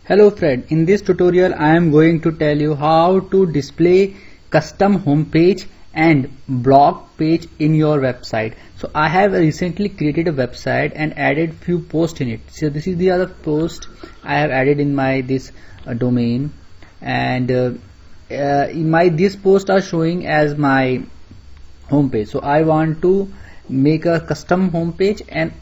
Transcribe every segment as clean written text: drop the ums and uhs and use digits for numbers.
Hello friend, in this tutorial I am going to tell you how to display custom home page and blog page in your website. So I have recently created a website and added few posts in it. So this is the other post I have added in my this domain, and these posts are showing as my home page. So I want to make a custom home page and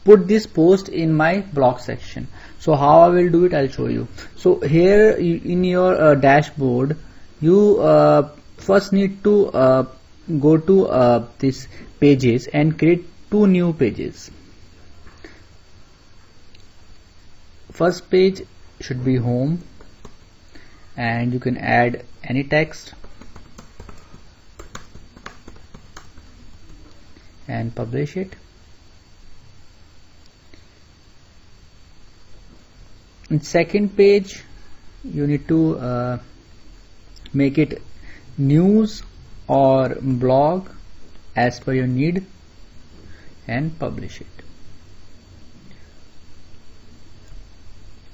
put this post in my blog section. So how I will do it, I'll show you. So here in your dashboard, you first need to go to this pages and create two new pages. First page should be home, and you can add any text and publish it. In second page, you need to make it news or blog as per your need and publish it.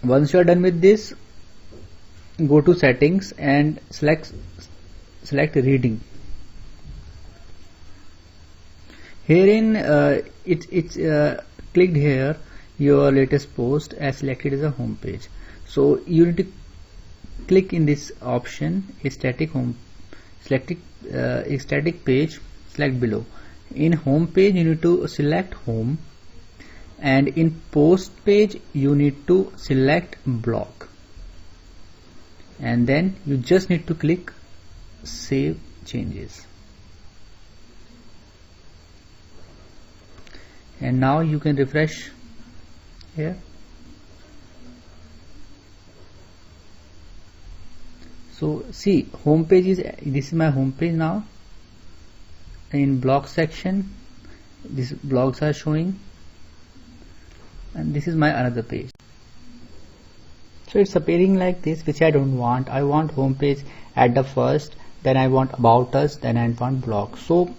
Once you are done with this, go to settings and select reading. Herein it's clicked here your latest post as selected as a home page. So you need to click in this option static page, select below. In home page you need to select home, and in post page you need to select blog, and then you just need to click save changes. And now you can refresh here. So see, home page is this is my home page now. In blog section, these blogs are showing, and this is my another page. So it's appearing like this, which I don't want. I want home page at the first, then I want about us, then I want blog. So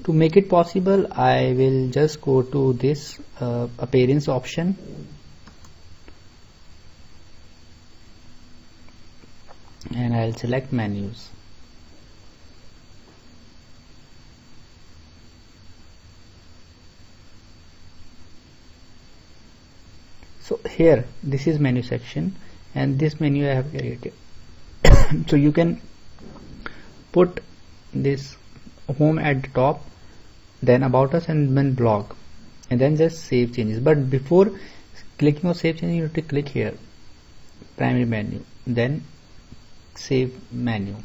to make it possible, I will just go to this appearance option, and I'll select menus. So here this is menu section, and this menu I have created. So you can put this home at the top, then about us, and then blog, and then just save changes. But before clicking on save changes, you have to click here primary menu, then save menu.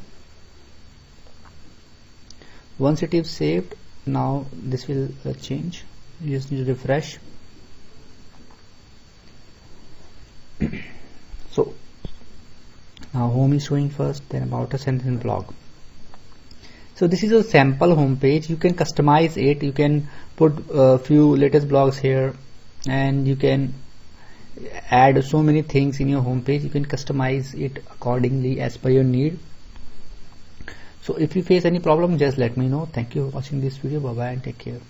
Once it is saved, now this will change. You just need to refresh. So now home is showing first, then about us, and then blog. So this is a sample home page. You can customize it. You can put a few latest blogs here, and you can add so many things in your home page. You can customize it accordingly as per your need. So if you face any problem, just let me know. Thank you for watching this video. Bye bye and take care.